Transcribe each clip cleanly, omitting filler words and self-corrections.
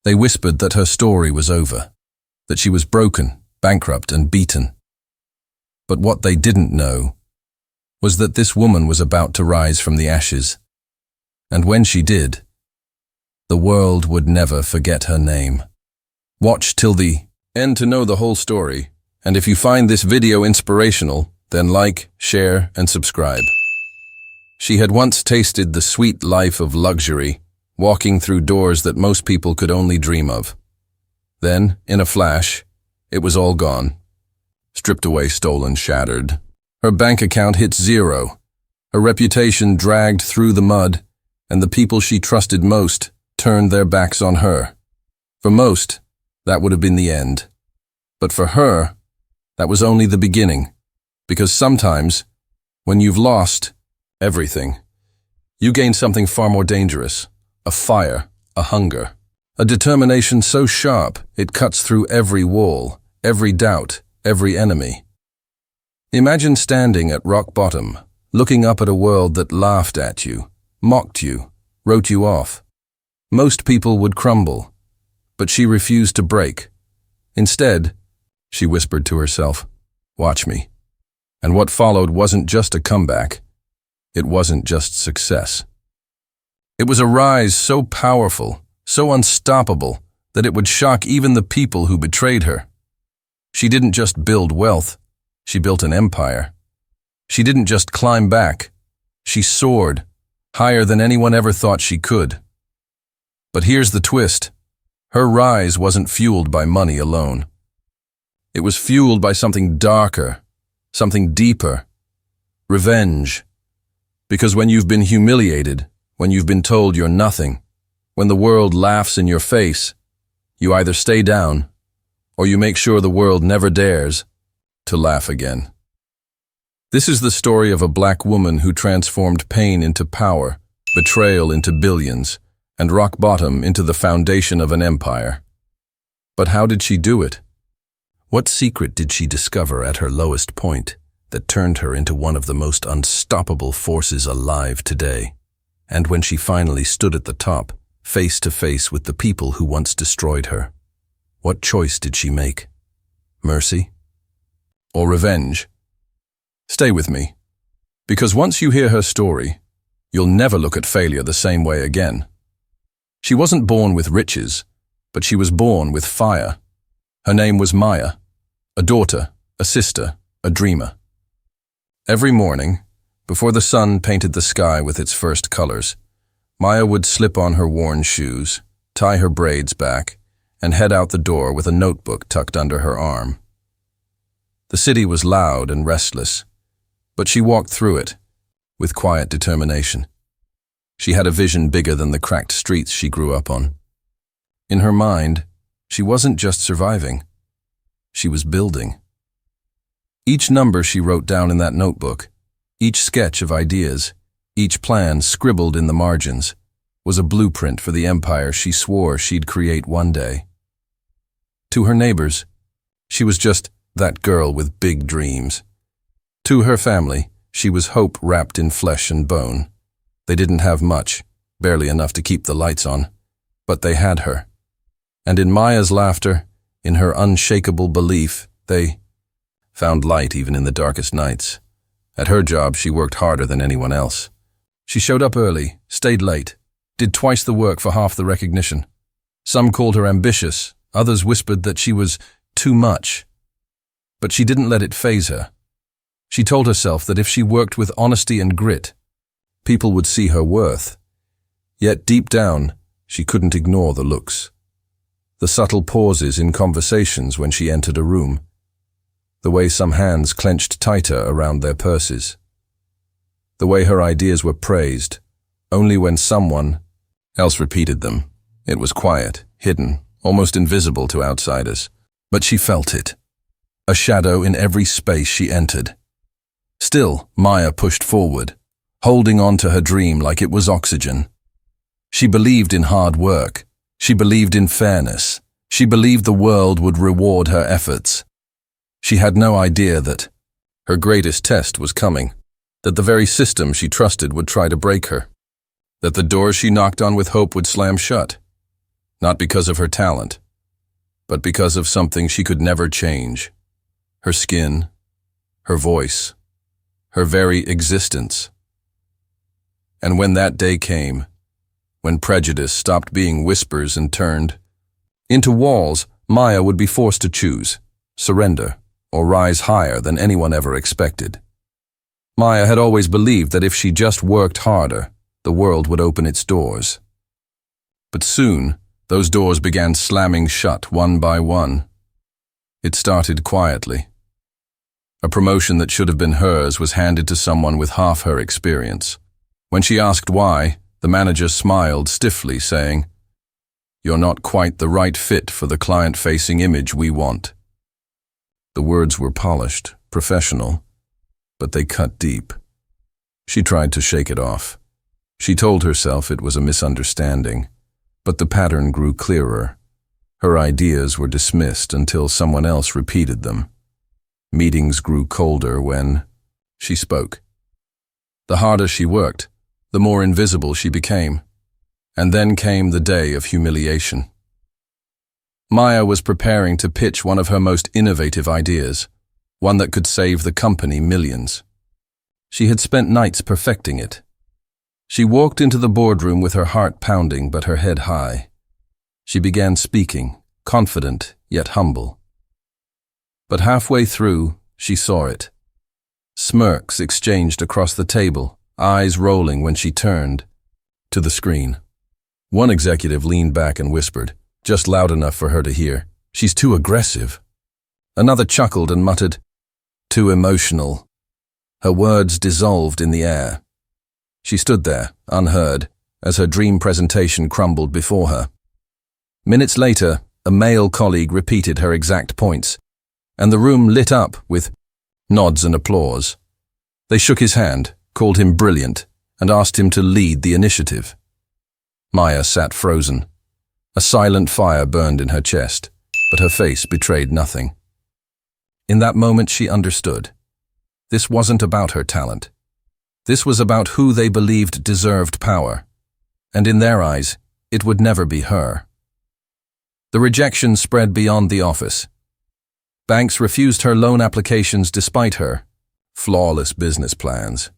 They whispered that her story was over, that she was broken, bankrupt, and beaten. But what they didn't know was that this woman was about to rise from the ashes. And when she did, the world would never forget her name. Watch till the end to know the whole story, and if you find this video inspirational, then like, share, and subscribe. She had once tasted the sweet life of luxury, walking through doors that most people could only dream of. Then, in a flash, it was all gone. Stripped away, stolen, shattered. Her bank account hit zero. Her reputation dragged through the mud, and the people she trusted most turned their backs on her. For most, that would have been the end. But for her, that was only the beginning. Because sometimes, when you've lost everything, you gain something far more dangerous. A fire, a hunger, a determination so sharp it cuts through every wall, every doubt, every enemy. Imagine standing at rock bottom, looking up at a world that laughed at you, mocked you, wrote you off. Most people would crumble, but she refused to break. Instead, she whispered to herself, "Watch me." And what followed wasn't just a comeback. It wasn't just success. It was a rise so powerful, so unstoppable, that it would shock even the people who betrayed her. She didn't just build wealth, she built an empire. She didn't just climb back, she soared, higher than anyone ever thought she could. But here's the twist. Her rise wasn't fueled by money alone. It was fueled by something darker, something deeper. Revenge. Because when you've been humiliated, when you've been told you're nothing, when the world laughs in your face, you either stay down, or you make sure the world never dares to laugh again. This is the story of a black woman who transformed pain into power, betrayal into billions, and rock bottom into the foundation of an empire. But how did she do it? What secret did she discover at her lowest point that turned her into one of the most unstoppable forces alive today? And when she finally stood at the top, face to face with the people who once destroyed her, what choice did she make? Mercy? Or revenge? Stay with me, because once you hear her story, you'll never look at failure the same way again. She wasn't born with riches, but she was born with fire. Her name was Maya, a daughter, a sister, a dreamer. Every morning, before the sun painted the sky with its first colors, Maya would slip on her worn shoes, tie her braids back, and head out the door with a notebook tucked under her arm. The city was loud and restless, but she walked through it with quiet determination. She had a vision bigger than the cracked streets she grew up on. In her mind, she wasn't just surviving, she was building. Each number she wrote down in that notebook, each sketch of ideas, each plan scribbled in the margins, was a blueprint for the empire she swore she'd create one day. To her neighbors, she was just that girl with big dreams. To her family, she was hope wrapped in flesh and bone. They didn't have much, barely enough to keep the lights on, but they had her. And in Maya's laughter, in her unshakable belief, they found light even in the darkest nights. At her job, she worked harder than anyone else. She showed up early, stayed late, did twice the work for half the recognition. Some called her ambitious, others whispered that she was too much. But she didn't let it faze her. She told herself that if she worked with honesty and grit, people would see her worth. Yet deep down, she couldn't ignore the looks. The subtle pauses in conversations when she entered a room. The way some hands clenched tighter around their purses. The way her ideas were praised, only when someone else repeated them. It was quiet, hidden, almost invisible to outsiders. But she felt it. A shadow in every space she entered. Still, Maya pushed forward, holding on to her dream like it was oxygen. She believed in hard work. She believed in fairness. She believed the world would reward her efforts. She had no idea that her greatest test was coming, that the very system she trusted would try to break her, that the doors she knocked on with hope would slam shut. not because of her talent, but because of something she could never change: her skin, her voice, her very existence. And when that day came, when prejudice stopped being whispers and turned into walls, Maya would be forced to choose: surrender or rise higher than anyone ever expected. Maya had always believed that if she just worked harder, the world would open its doors. But soon, those doors began slamming shut one by one. It started quietly. A promotion that should have been hers was handed to someone with half her experience. When she asked why, the manager smiled stiffly, saying, "You're not quite the right fit for the client-facing image we want." The words were polished, professional, but they cut deep. She tried to shake it off. She told herself it was a misunderstanding, but the pattern grew clearer. Her ideas were dismissed until someone else repeated them. Meetings grew colder when she spoke. The harder she worked, the more invisible she became. And then came the day of humiliation. Maya was preparing to pitch one of her most innovative ideas, one that could save the company millions. She had spent nights perfecting it. She walked into the boardroom with her heart pounding but her head high. She began speaking, confident yet humble. But halfway through, she saw it. Smirks exchanged across the table, eyes rolling when she turned to the screen. One executive leaned back and whispered, just loud enough for her to hear, "She's too aggressive." Another chuckled and muttered, "Too emotional." Her words dissolved in the air. She stood there, unheard, as her dream presentation crumbled before her. Minutes later, a male colleague repeated her exact points, and the room lit up with nods and applause. They shook his hand, called him brilliant, and asked him to lead the initiative. Maya sat frozen. A silent fire burned in her chest, but her face betrayed nothing. In that moment she understood. This wasn't about her talent. This was about who they believed deserved power, and in their eyes, it would never be her. The rejection spread beyond the office. Banks refused her loan applications despite her flawless business plans.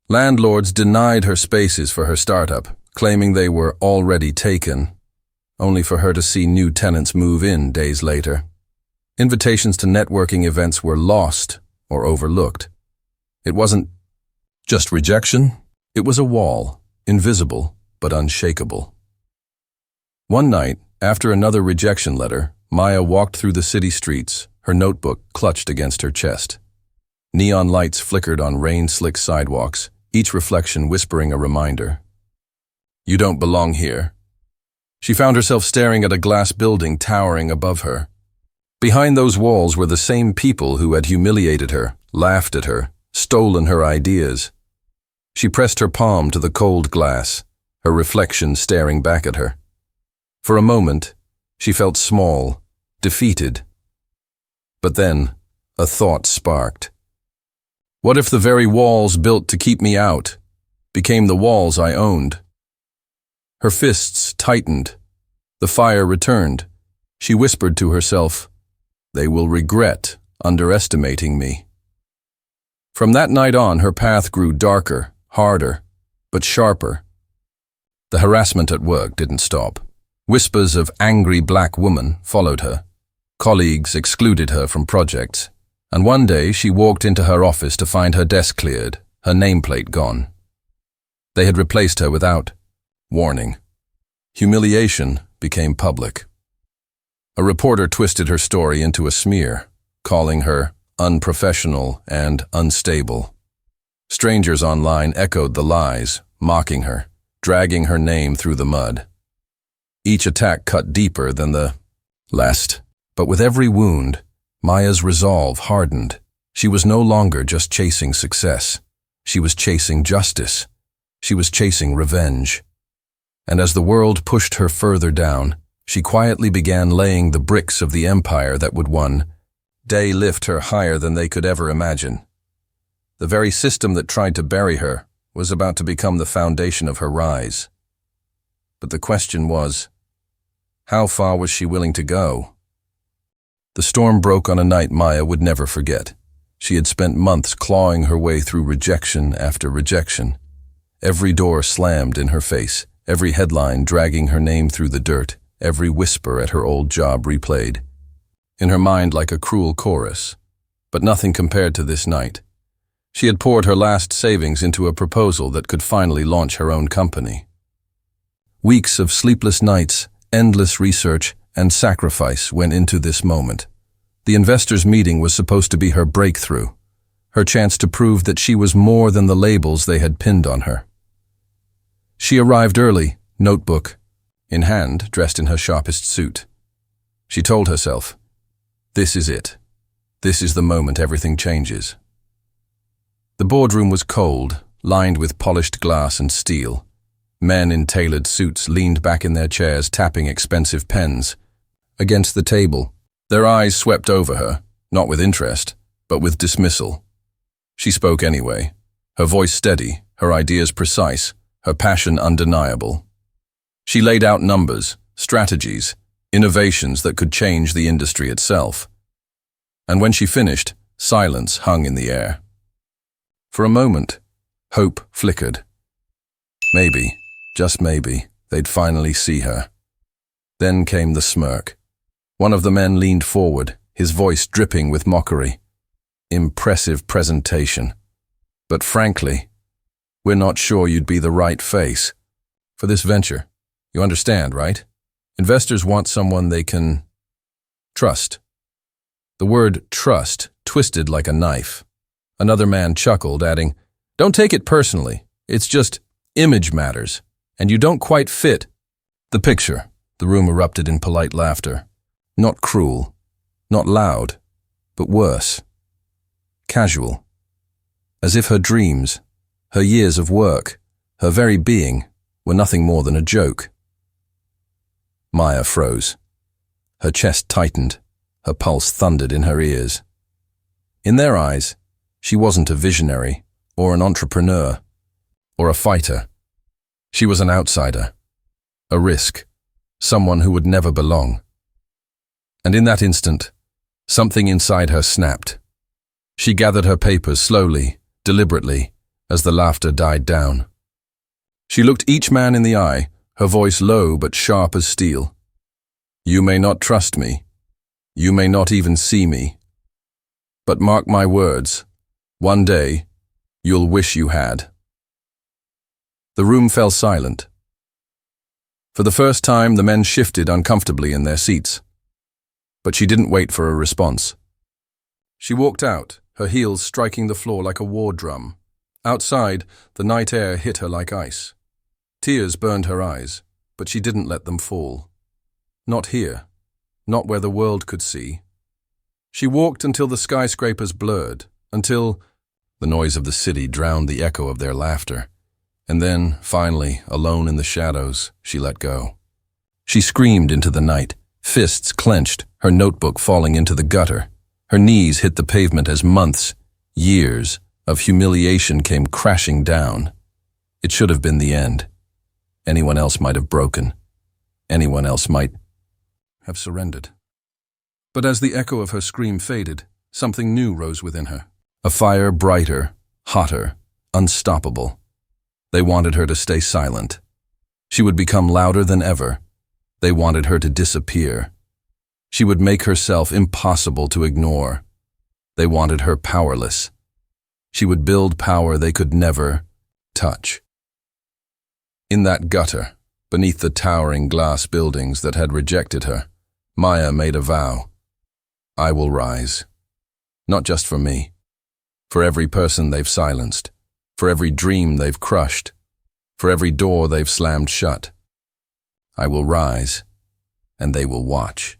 Landlords denied her spaces for her startup, claiming they were already taken, only for her to see new tenants move in days later. Invitations to networking events were lost or overlooked. It wasn't just rejection, it was a wall, invisible but unshakable. One night, after another rejection letter, Maya walked through the city streets, her notebook clutched against her chest. Neon lights flickered on rain-slick sidewalks, each reflection whispering a reminder. "You don't belong here." She found herself staring at a glass building towering above her. Behind those walls were the same people who had humiliated her, laughed at her, stolen her ideas. She pressed her palm to the cold glass, her reflection staring back at her. For a moment, she felt small, defeated. But then, a thought sparked. What if the very walls built to keep me out became the walls I owned? Her fists tightened. The fire returned. She whispered to herself, "They will regret underestimating me." From that night on, her path grew darker, harder, but sharper. The harassment at work didn't stop. Whispers of angry black woman followed her. Colleagues excluded her from projects, and one day she walked into her office to find her desk cleared, her nameplate gone. They had replaced her without warning. Humiliation became public. A reporter twisted her story into a smear, calling her unprofessional and unstable. Strangers online echoed the lies, mocking her, dragging her name through the mud. Each attack cut deeper than the last, but with every wound, Maya's resolve hardened. She was no longer just chasing success. She was chasing justice. She was chasing revenge. And as the world pushed her further down, she quietly began laying the bricks of the empire that would one day lift her higher than they could ever imagine. The very system that tried to bury her was about to become the foundation of her rise. But the question was, How far was she willing to go? The storm broke on a night Maya would never forget. She had spent months clawing her way through rejection after rejection. Every door slammed in her face, every headline dragging her name through the dirt, every whisper at her old job replayed. In her mind like a cruel chorus. But nothing compared to this night. She had poured her last savings into a proposal that could finally launch her own company. Weeks of sleepless nights, endless research, and sacrifice went into this moment. The investors' meeting was supposed to be her breakthrough, her chance to prove that she was more than the labels they had pinned on her. She arrived early, notebook in hand, dressed in her sharpest suit. She told herself, "This is it. This is the moment everything changes." The boardroom was cold, lined with polished glass and steel. Men in tailored suits leaned back in their chairs, tapping expensive pens. Against the table, their eyes swept over her, not with interest, but with dismissal. She spoke anyway, her voice steady, her ideas precise, her passion undeniable. She laid out numbers, strategies, innovations that could change the industry itself. And when she finished, silence hung in the air. For a moment, hope flickered. Maybe, just maybe, they'd finally see her. Then came the smirk. One of the men leaned forward, his voice dripping with mockery. "Impressive presentation. But frankly, we're not sure you'd be the right face for this venture. You understand, right? Investors want someone they can trust." The word trust twisted like a knife. Another man chuckled, adding, "Don't take it personally. It's just image matters, and you don't quite fit the picture." The room erupted in polite laughter. Not cruel, not loud, but worse. Casual. As if her dreams, her years of work, her very being, were nothing more than a joke. Maya froze. Her chest tightened, her pulse thundered in her ears. In their eyes, she wasn't a visionary, or an entrepreneur, or a fighter. She was an outsider, a risk, someone who would never belong. And in that instant, something inside her snapped. She gathered her papers slowly, deliberately, as the laughter died down. She looked each man in the eye, her voice low but sharp as steel. "You may not trust me. You may not even see me. But mark my words, one day, you'll wish you had." The room fell silent. For the first time, the men shifted uncomfortably in their seats. But she didn't wait for a response. She walked out, her heels striking the floor like a war drum. Outside, the night air hit her like ice. Tears burned her eyes, but she didn't let them fall. Not here, not where the world could see. She walked until the skyscrapers blurred, until the noise of the city drowned the echo of their laughter. And then, finally, alone in the shadows, she let go. She screamed into the night, fists clenched, her notebook falling into the gutter. Her knees hit the pavement as months, years, of humiliation came crashing down. It should have been the end. Anyone else might have broken. Anyone else might have surrendered. But as the echo of her scream faded, something new rose within her. A fire brighter, hotter, unstoppable. They wanted her to stay silent. She would become louder than ever. They wanted her to disappear. She would make herself impossible to ignore. They wanted her powerless. She would build power they could never touch. In that gutter, beneath the towering glass buildings that had rejected her, Maya made a vow. "I will rise. Not just for me. For every person they've silenced. For every dream they've crushed. For every door they've slammed shut. I will rise, and they will watch."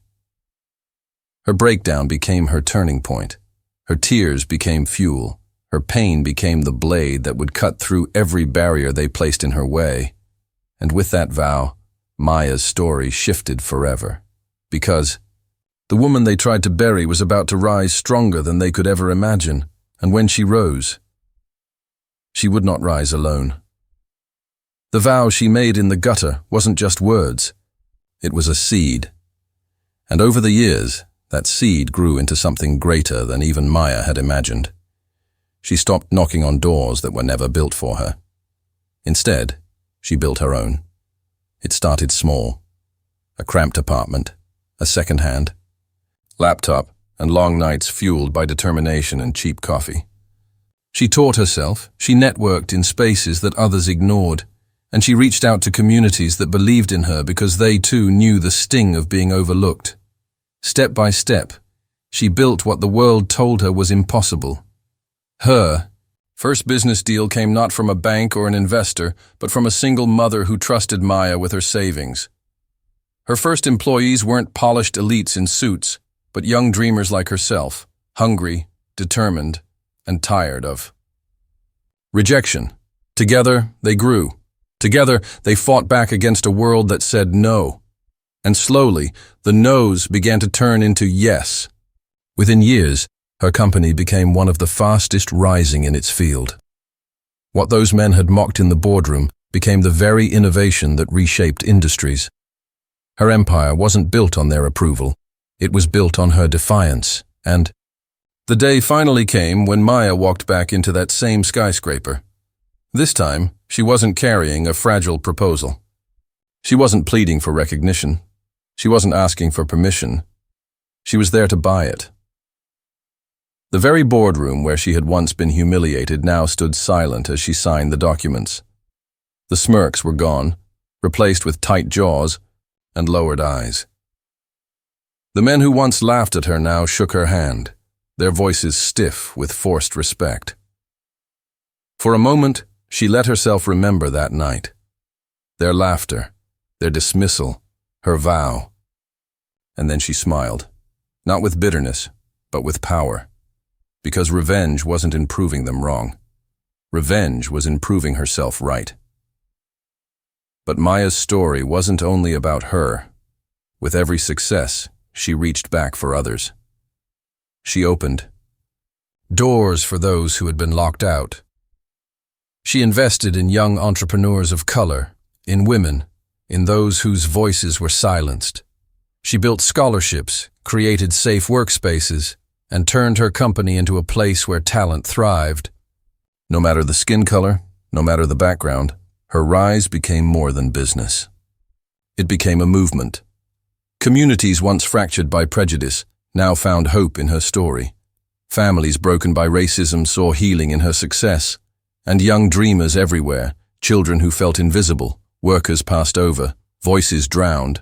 Her breakdown became her turning point. Her tears became fuel. Her pain became the blade that would cut through every barrier they placed in her way. And with that vow, Maya's story shifted forever. Because the woman they tried to bury was about to rise stronger than they could ever imagine. And when she rose, she would not rise alone. The vow she made in the gutter wasn't just words. It was a seed. And over the years, that seed grew into something greater than even Maya had imagined. She stopped knocking on doors that were never built for her. Instead, she built her own. It started small. A cramped apartment, a second-hand, laptop, and long nights fueled by determination and cheap coffee. She taught herself, she networked in spaces that others ignored, and she reached out to communities that believed in her because they too knew the sting of being overlooked. Step by step, she built what the world told her was impossible. Her first business deal came not from a bank or an investor, but from a single mother who trusted Maya with her savings. Her first employees weren't polished elites in suits, but young dreamers like herself, hungry, determined, and tired of rejection. Together, they grew. Together, they fought back against a world that said no. And slowly, the no's began to turn into yes. Within years, her company became one of the fastest rising in its field. What those men had mocked in the boardroom became the very innovation that reshaped industries. Her empire wasn't built on their approval. It was built on her defiance, and the day finally came when Maya walked back into that same skyscraper. This time, she wasn't carrying a fragile proposal. She wasn't pleading for recognition. She wasn't asking for permission. She was there to buy it. The very boardroom where she had once been humiliated now stood silent as she signed the documents. The smirks were gone, replaced with tight jaws and lowered eyes. The men who once laughed at her now shook her hand, their voices stiff with forced respect. For a moment, she let herself remember that night. Their laughter, their dismissal, her vow. And then she smiled, not with bitterness, but with power. Because revenge wasn't in proving them wrong. Revenge was in proving herself right. But Maya's story wasn't only about her. With every success, she reached back for others. She opened doors for those who had been locked out. She invested in young entrepreneurs of color, in women, in those whose voices were silenced. She built scholarships, created safe workspaces, and turned her company into a place where talent thrived. No matter the skin color, no matter the background, her rise became more than business. It became a movement. Communities once fractured by prejudice now found hope in her story. Families broken by racism saw healing in her success. And young dreamers everywhere, children who felt invisible, workers passed over, voices drowned,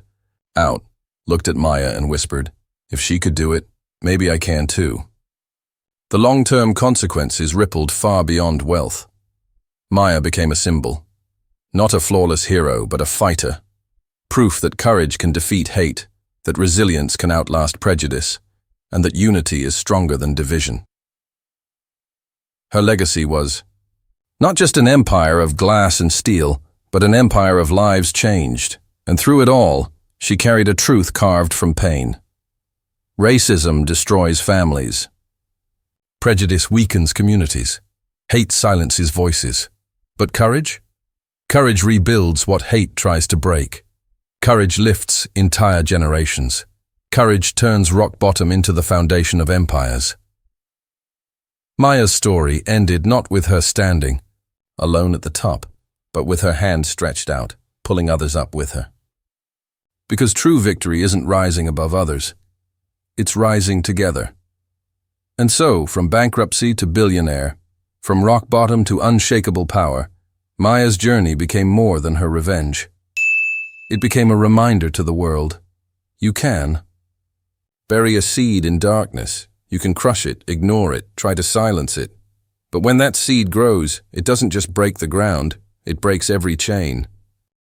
out, looked at Maya and whispered, "If she could do it, maybe I can too." The long-term consequences rippled far beyond wealth. Maya became a symbol. Not a flawless hero, but a fighter. Proof that courage can defeat hate, that resilience can outlast prejudice, and that unity is stronger than division. Her legacy was not just an empire of glass and steel, but an empire of lives changed, and through it all, she carried a truth carved from pain. Racism destroys families. Prejudice weakens communities. Hate silences voices. But courage? Courage rebuilds what hate tries to break. Courage lifts entire generations. Courage turns rock bottom into the foundation of empires. Maya's story ended not with her standing alone at the top, but with her hand stretched out, pulling others up with her. Because true victory isn't rising above others. It's rising together. And so, from bankruptcy to billionaire, from rock bottom to unshakable power, Maya's journey became more than her revenge. It became a reminder to the world. You can. Bury a seed in darkness. You can crush it, ignore it, try to silence it. But when that seed grows, it doesn't just break the ground, it breaks every chain.